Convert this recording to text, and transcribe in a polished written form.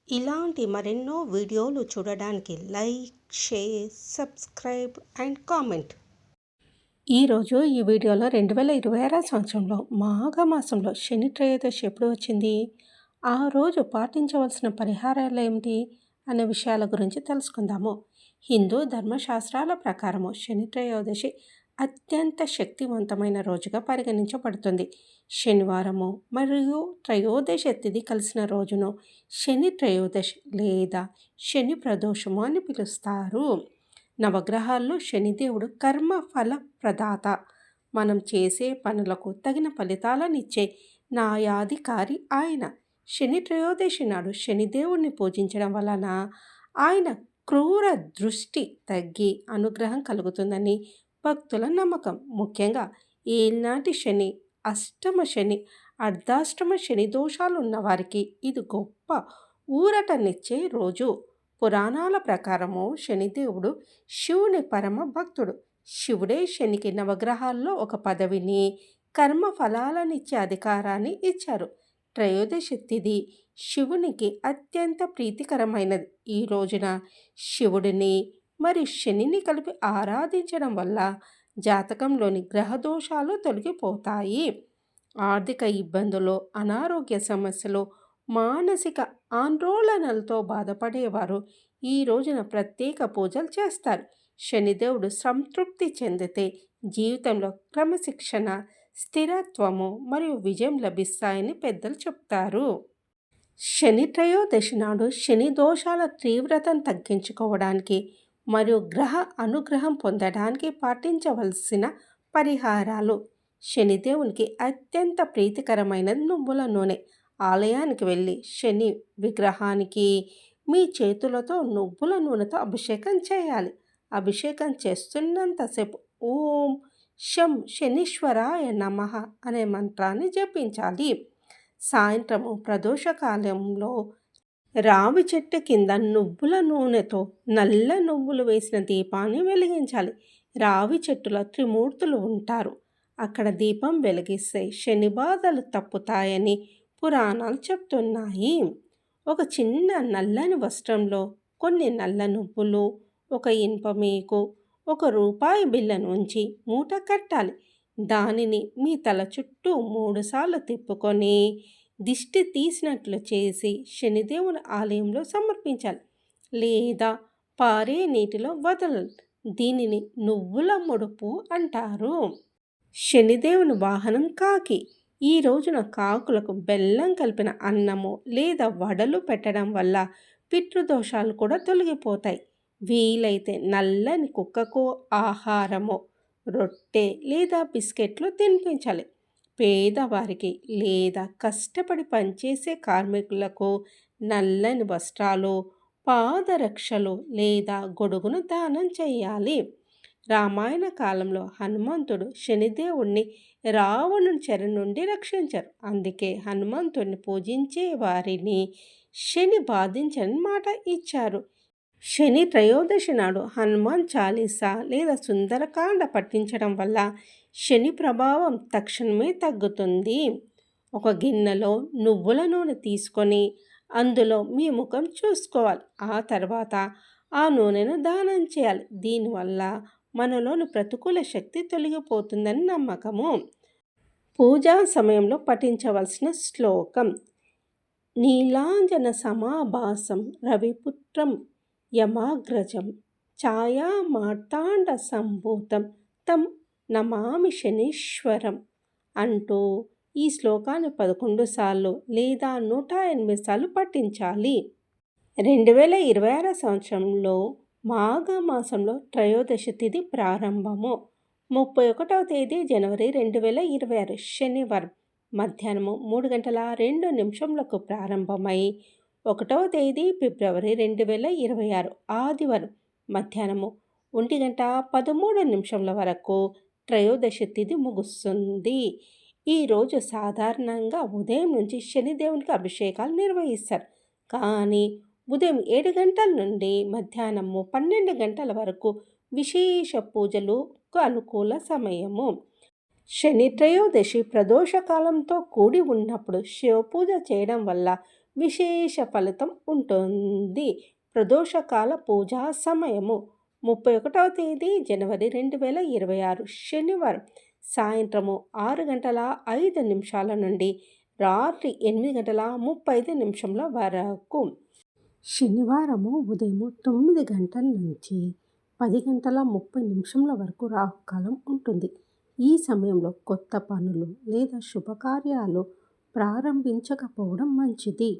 ఇలాంటి మరెన్నో వీడియోలు చూడడానికి like, share, subscribe and comment. ఈరోజు ఈ వీడియోలో 2026 సంవత్సరంలో మాఘమాసంలో శని త్రయోదశి ఎప్పుడు వచ్చింది, ఆ రోజు పాటించవలసిన పరిహారాలు ఏమిటి అనే విషయాల గురించి తెలుసుకుందాము. హిందూ ధర్మశాస్త్రాల ప్రకారము శని త్రయోదశి అత్యంత శక్తివంతమైన రోజుగా పరిగణించబడుతుంది. శనివారము మరియు త్రయోదశి తిథి కలిసిన రోజును శని త్రయోదశి లేదా శని ప్రదోషము అని పిలుస్తారు. నవగ్రహాల్లో శనిదేవుడు కర్మ ఫల ప్రదాత, మనం చేసే పనులకు తగిన ఫలితాలనిచ్చే న్యాయాధికారి ఆయన. శని త్రయోదశి నాడు శనిదేవుణ్ణి పూజించడం వలన ఆయన క్రూర దృష్టి తగ్గి అనుగ్రహం కలుగుతుందని భక్తుల నమ్మకం. ముఖ్యంగా ఏలినాటి శని, అష్టమ శని, అర్ధాష్టమ శని దోషాలు ఉన్నవారికి ఇది గొప్ప ఊరటనిచ్చే రోజు. పురాణాల ప్రకారము శనిదేవుడు శివుని పరమ భక్తుడు. శివుడే శనికి నవగ్రహాల్లో ఒక పదవిని, కర్మ ఫలాలనిచ్చే అధికారాన్ని ఇచ్చారు. త్రయోదశి తిథి శివునికి అత్యంత ప్రీతికరమైనది. ఈ రోజున శివుడిని మరియు శనిని కలిపి ఆరాధించడం వల్ల జాతకంలోని గ్రహదోషాలు తొలగిపోతాయి. ఆర్థిక ఇబ్బందులు, అనారోగ్య సమస్యలు, మానసిక ఆందోళనలతో బాధపడేవారు ఈ రోజున ప్రత్యేక పూజలు చేస్తారు. శనిదేవుడు సంతృప్తి చెందితే జీవితంలో క్రమశిక్షణ, స్థిరత్వము మరియు విజయం లభిస్తాయని పెద్దలు చెప్తారు. శని త్రయోదశి నాడు శని దోషాల తీవ్రతను తగ్గించుకోవడానికి మరియు గ్రహ అనుగ్రహం పొందడానికి పాటించవలసిన పరిహారాలు. శనిదేవునికి అత్యంత ప్రీతికరమైనది నువ్వుల నూనె. ఆలయానికి వెళ్ళి శని విగ్రహానికి మీ చేతులతో నువ్వుల నూనెతో అభిషేకం చేయాలి. అభిషేకం చేస్తున్నంతసేపు ఓం శం శనీశ్వరాయ నమః అనే మంత్రాన్ని జపించాలి. సాయంత్రము ప్రదోషకాలంలో రావి చెట్టు కింద నువ్వుల నూనెతో నల్ల నువ్వులు వేసిన దీపాన్ని వెలిగించాలి. రావి చెట్టులో త్రిమూర్తులు ఉంటారు. అక్కడ దీపం వెలిగిస్తే శని బాధలు తప్పుతాయని పురాణాలు చెప్తున్నాయి. ఒక చిన్న నల్లని వస్త్రంలో కొన్ని నల్ల నువ్వులు, ఒక ఇనుప మేకు, ఒక రూపాయి బిళ్ళను ఉంచి మూట కట్టాలి. దానిని మీ తల చుట్టూ 3 సార్లు తిప్పుకొని దిష్టి తీసినట్లు చేసి శనిదేవుని ఆలయంలో సమర్పించాలి లేదా పారే నీటిలో వదలాలి. దీనిని నువ్వుల ముడుపు అంటారు. శనిదేవుని వాహనం కాకి. ఈ రోజున కాకులకు బెల్లం కలిపిన అన్నము లేదా వడలు పెట్టడం వల్ల పితృదోషాలు కూడా తొలగిపోతాయి. వీలైతే నల్లని కుక్కకు ఆహారము, రొట్టె లేదా బిస్కెట్లు తినిపించాలి. పేదవారికి లేదా కష్టపడి పనిచేసే కార్మికులకు నల్లని వస్త్రాలు, పాదరక్షలు లేదా గొడుగును దానం చేయాలి. రామాయణ కాలంలో హనుమంతుడు శనిదేవుణ్ణి రావణుని చెర నుండి రక్షించారు. అందుకే హనుమంతుడిని పూజించే వారిని శని బాధించని మాట ఇచ్చారు. శని త్రయోదశి నాడు హనుమాన్ చాలీసా లేదా సుందరకాండ పఠించడం వల్ల శని ప్రభావం తక్షణమే తగ్గుతుంది. ఒక గిన్నెలో నువ్వుల నూనె తీసుకొని అందులో మీ ముఖం చూసుకోవాలి. ఆ తర్వాత ఆ నూనెను దానం చేయాలి. దీనివల్ల మనలోని ప్రతికూల శక్తి తొలగిపోతుందని నమ్మకము. పూజా సమయంలో పఠించవలసిన శ్లోకం: నీలాంజన సమాభాసం రవిపుత్రం యమాగ్రజం ఛాయా మార్తాండ సంభూతం తం నమామి శనీశ్వరం అంటూ ఈ శ్లోకాన్ని 11 సార్లు లేదా 108 సార్లు పఠించాలి. 2026 సంవత్సరంలో మాఘమాసంలో త్రయోదశి తిథి ప్రారంభము 31వ తేదీ జనవరి 2026 శనివారం మధ్యాహ్నము 3:02 ప్రారంభమై 1వ తేదీ ఫిబ్రవరి 2026 ఆదివారం మధ్యాహ్నము 1:13 వరకు త్రయోదశి తిథి ముగుస్తుంది. ఈరోజు సాధారణంగా ఉదయం నుంచి శనిదేవునికి అభిషేకాలు నిర్వహిస్తారు. కానీ ఉదయం 7 గంటల నుండి మధ్యాహ్నము 12 గంటల వరకు విశేష పూజలకు అనుకూల సమయము. శని త్రయోదశి ప్రదోషకాలంతో కూడి ఉన్నప్పుడు శివపూజ చేయడం వల్ల విశేష ఫలితం ఉంటుంది. ప్రదోషకాల పూజా సమయము 31వ తేదీ జనవరి 2026 శనివారం సాయంత్రము 6 గంటల 5 నిమిషాల నుండి రాత్రి 8 గంటల 35 నిమిషముల వరకు. శనివారము ఉదయం 9 గంటల నుంచి 10 గంటల 30 నిమిషముల వరకు రాహుకాలం ఉంటుంది. ఈ సమయంలో కొత్త పనులు లేదా శుభకార్యాలు ప్రారంభించకపోవడం మంచిది.